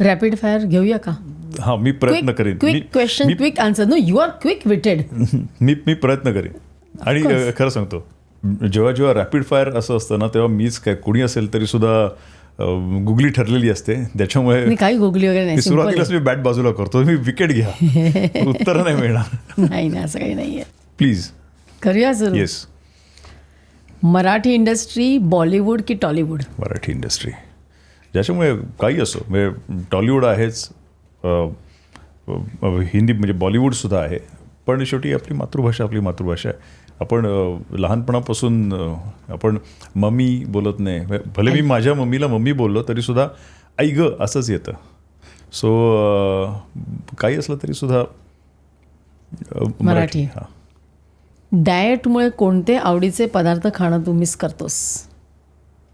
Rapid fire घेऊया का? हां, मी प्रयत्न करेन. Quick question quick answer. No, you are quick witted. मी प्रयत्न करेन. आणि खरं सांगतो, जेव्हा रॅपिड फायर असं असतं ना, तेव्हा मीच काय कोणी असेल तरी सुद्धा गुगली ठरलेली असते. त्याच्यामुळे काही गुगली वगैरे नाही. सुरुवातीलाच मी बॅट बाजूला करतो, मी विकेट घ्या, उत्तर नाही मिळणार. नाही ना, असं काही नाहीये. प्लीज करूया सुरू. येस. मराठी इंडस्ट्री, बॉलिवूड की टॉलिवूड? मराठी इंडस्ट्री. ज्याच्यामुळे काही असो, म्हणजे टॉलिवूड आहेच, हिंदी म्हणजे बॉलिवूडसुद्धा आहे, पण शेवटी आपली मातृभाषा आहे. आपण लहानपणापासून आपण मम्मी बोलत नाही. भले मी माझ्या मम्मीला मम्मी बोललो तरीसुद्धा आई ग असंच येतं. सो काही असलं तरीसुद्धा मराठी. हां. डाएटमुळे कोणते आवडीचे पदार्थ खाणं तू मिस करतोस?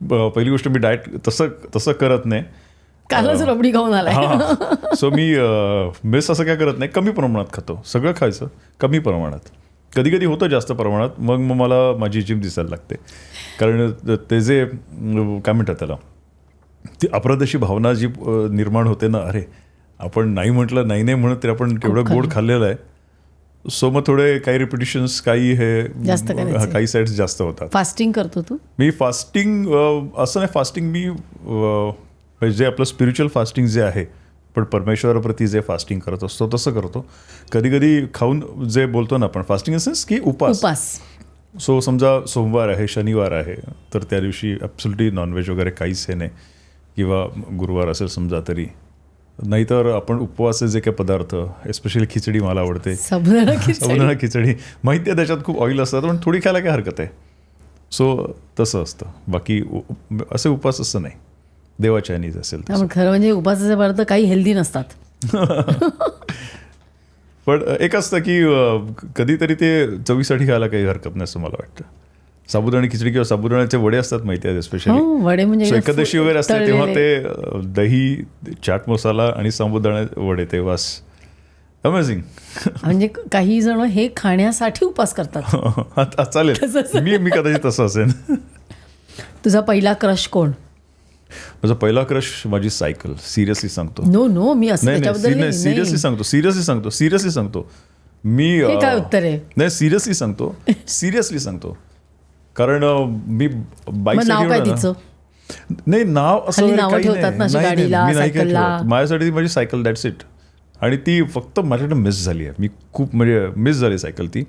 पहिली गोष्ट, मी डाएट तसं करत नाही. कालच रबडी खाऊन आलाय. हां. सो मी मिस असं काय करत नाही. कमी प्रमाणात खातो. सगळं खायचं कमी प्रमाणात. कधी कधी होतं जास्त प्रमाणात, मग मला माझी जिम दिसायला लागते. कारण ते जे काय म्हणतात त्याला, ती अपराधाची भावना जी निर्माण होते ना, अरे आपण नाही म्हटलं, नाही म्हणत तरी आपण केवढं गोड खाल्लेलं आहे. सो मग थोडे काही रिपिटेशन्स, काही काही साईड्स जास्त होतात. फास्टिंग करतो तू? मी फास्टिंग असं नाही. फास्टिंग मी जे आपलं स्पिरिच्युअल फास्टिंग जे आहे, पण परमेश्वराप्रती जे फास्टिंग करत असतो तसं करतो. कधी कधी खाऊन जे बोलतो ना आपण, फास्टिंग इन सेन्स की उपास. सो समजा सोमवार आहे, शनिवार आहे, तर त्या दिवशी ॲब्सोल्युटली नॉनव्हेज वगैरे काहीच हे नाही. किंवा गुरुवार असेल समजा तरी. नाहीतर आपण उपवासाचे जे काही पदार्थ, एस्पेशली खिचडी मला आवडते. साबुदाणा खिचडी. माहिती आहे त्याच्यात खूप ऑइल असतात, पण थोडी खायला काय हरकत आहे. सो तसं असतं. बाकी असे उपवास असं नाही, देवाच्या ह्यानीच असेल. खरं म्हणजे उपवासाचे पदार्थ काही हेल्दी नसतात. पण एक असतं की कधीतरी ते चवीसाठी खायला काही हरकत नाही असं मला वाटतं. साबुदाणा खिचडी किंवा साबुदाण्याचे वडे असतात, माहिती आहे, स्पेशली वडे म्हणजे एकादशी वगैरे असते तेव्हा ते दही, चाट मसाला आणि साबुदाणा वडे, ते वास अमेझिंग. म्हणजे काही जण हे खाण्यासाठी उपवास करतात. चालेल, मी कदाचित तसं असेल. तुझा पहिला क्रश कोण? माझा पहिला क्रश माझी सायकल. सिरियसली सांगतो. नो मी असं त्याच्याबद्दल सिरियसली सांगतो. मी काय उत्तर आहे? नाही, सिरियसली सांगतो. कारण मी बाईक नाही, नाव असं मी नाही ठेवत. माझ्यासाठी माझी सायकल, दॅट्स इट. आणि ती फक्त माझ्याकडे मिस झाली आहे. मी खूप म्हणजे मिस झाली सायकल ती.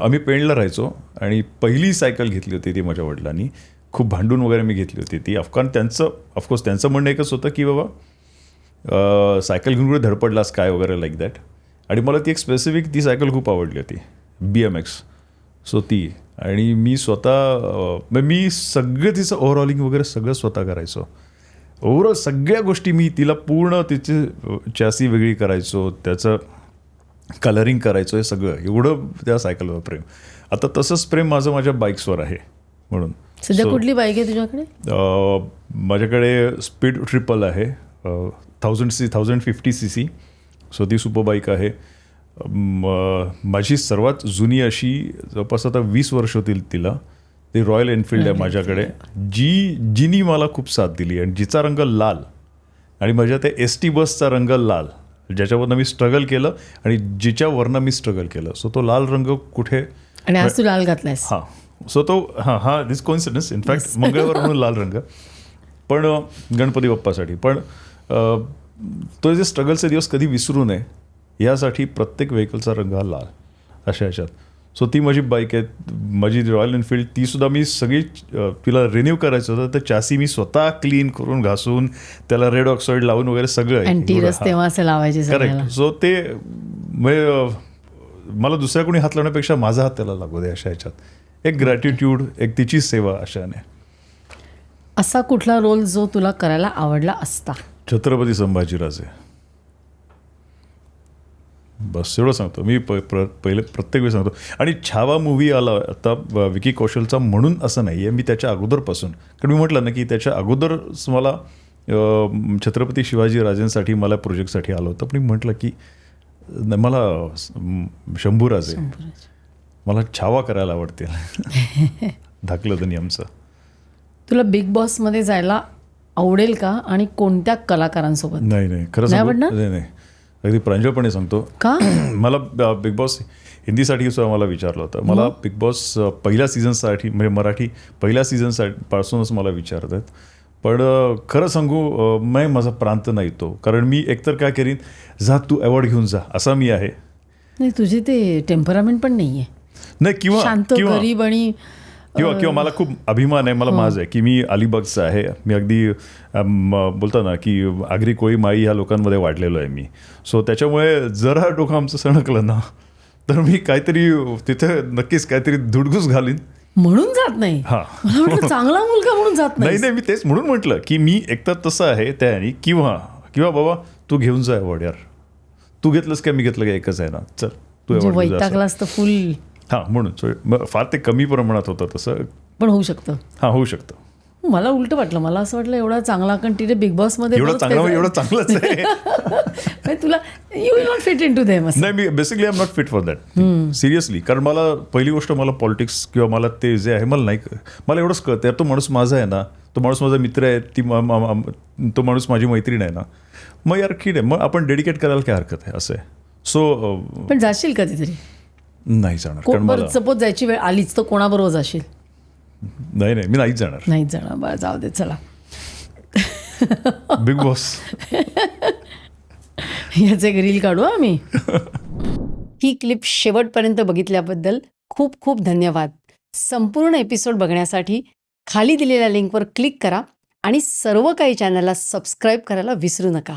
आम्ही पेणला राहायचो आणि पहिली सायकल घेतली होती ती माझ्या वडिलांनी. खूप भांडून वगैरे मी घेतली होती ती. ऑफकोर्स त्यांचं म्हणणं एकच होतं की बाबा सायकल घेऊन कुठे धडपडलास काय वगैरे लाईक दॅट. आणि मला ती एक स्पेसिफिक ती सायकल खूप आवडली होती, BMX. सो ती. आणि मी स्वतः मी सगळं तिचं ओव्हरऑलिंग वगैरे सगळं स्वतः करायचो. ओव्हरऑल सगळ्या गोष्टी मी तिला पूर्ण तिची चॅसी वेगळी करायचो, त्याचं कलरिंग करायचो, हे सगळं. एवढं त्या सायकलवर प्रेम. आता तसंच प्रेम माझं माझ्या बाईक्सवर आहे. म्हणून सध्या कुठली बाईक आहे तुझ्याकडे? माझ्याकडे स्पीड ट्रिपल आहे, 1050cc. सो ती सुपर बाईक आहे. माझी सर्वात जुनी अशी जवळपास आता 20 वर्ष होतील तिला, ती रॉयल एनफिल्ड आहे माझ्याकडे, जिनी मला खूप साथ दिली आणि जिचा रंग लाल. आणि माझ्या त्या ST बसचा रंग लाल, ज्याच्यावरनं मी स्ट्रगल केलं आणि जिच्यावरनं मी स्ट्रगल केलं. सो तो लाल रंग कुठे, आणि आज तू लाल घातलायस. हां. सो तो दिस कोइन्सिडन्स. इनफॅक्ट मंगळवार म्हणून लाल रंग, पण गणपती बाप्पासाठी. पण तो जे स्ट्रगलचे दिवस कधी विसरू नये यासाठी प्रत्येक व्हेकलचा रंग हा लाल, अशा ह्याच्यात. सो ती माझी बाईक आहे, माझी रॉयल एनफिल्ड. तीसुद्धा मी सगळी तिला रिन्यू करायचं होतं, तर चॅसी मी स्वतः क्लीन करून घासून त्याला रेड ऑक्साईड लावून वगैरे सगळं. करेक्ट. सो ते मला दुसऱ्या कोणी हात लावण्यापेक्षा माझा हात त्याला लागू दे, अशा ह्याच्यात. एक ग्रॅटिट्यूड, एक तिची सेवा, अशाने. असा कुठला रोल जो तुला करायला आवडला असता? छत्रपती संभाजीराजे. बस एवढं सांगतो मी. पहिले प्रत्येक वेळी सांगतो. आणि छावा मूव्ही आला आता विकी कौशलचा म्हणून असं नाही आहे, मी त्याच्या अगोदरपासून. कारण मी म्हटलं ना की त्याच्या अगोदरच मला छत्रपती शिवाजी राजेंसाठी मला प्रोजेक्टसाठी आलं होतं. पण मी म्हटलं की मला शंभूराजे, मला छावा करायला आवडते. धाकलं तर आमचं. तुला बिग बॉसमध्ये जायला आवडेल का आणि कोणत्या कलाकारांसोबत? नाही खरं नाही सांगू, आवडणार? नाही अगदी प्रांजळपणे सांगतो. का? मला बिग बॉस हिंदीसाठी सुद्धा मला विचारलं होतं. मला बिग बॉस पहिल्या सीझनसाठी म्हणजे मराठी पहिल्या सीझनसाठी पासूनच मला विचारत आहेत. पण खरं सांगू माझा प्रांत नाही तो. कारण मी एकतर काय करीन, जा तू अवॉर्ड घेऊन जा असा मी आहे. नाही, तुझे ते टेम्परामेंट पण नाही आहे. नाही किंवा शांत, गरीब आणि किंवा मला खूप अभिमान आहे, मला माझ आहे की मी अलिबागचा आहे. मी अगदी बोलतो ना की आगरी कोळी माई ह्या लोकांमध्ये वाढलेलो आहे मी. सो त्याच्यामुळे जरा डोकं आमचं सणकलं ना तर मी काहीतरी तिथे नक्कीच काहीतरी धुडगूस घालीन. म्हणून जात नाही. हा, मला वाटलं चांगला मुलगा म्हणून जात नाही. नाही मी तेच म्हणून म्हटलं की मी एकतर तसं आहे त्याने, किंवा बाबा तू घेऊन जा अवॉर्ड यार, तू घेतलंस काय मी घेतलं काय एकच आहे ना, चल तू म्हणजे अवॉर्ड घेऊन जा. वैतागलास तर फुल. हां म्हणून फार ते कमी प्रमाणात होतं तसं. पण होऊ शकतं. हां होऊ शकतं. मला उलट वाटलं, मला असं वाटलं एवढा चांगला कंटिन्यू बिग बॉस मध्ये एवढं चांगलंच आहे. तुला you will not fit into them. नाही मी basically I am not fit for that seriously. कारण मला पहिली गोष्ट मला पॉलिटिक्स किंवा मला ते जे आहे मला नाही, मला एवढंच कळतं यार, तो माणूस माझा आहे ना, तो माणूस माझा मित्र आहे, तो माणूस माझी मैत्रीण आहे ना, मग यार ठीक आहे, मग आपण डेडिकेट करायला काय हरकत आहे असं आहे. सो पण जाशील कधीतरी? नाही जाणार. कारण मला सपोज जायची वेळ आलीच तर कोणाबरोबर जाशील? नाही मी नाहीच जाणार. नाहीच जाणार. बरं जाऊ दे, चला बिग बॉस याचे एक रील काढू आम्ही. ही क्लिप शेवटपर्यंत बघितल्याबद्दल खूप खूप धन्यवाद. संपूर्ण एपिसोड बघण्यासाठी खाली दिलेल्या लिंकवर क्लिक करा आणि सर्व काही चॅनलला सबस्क्राईब करायला विसरू नका.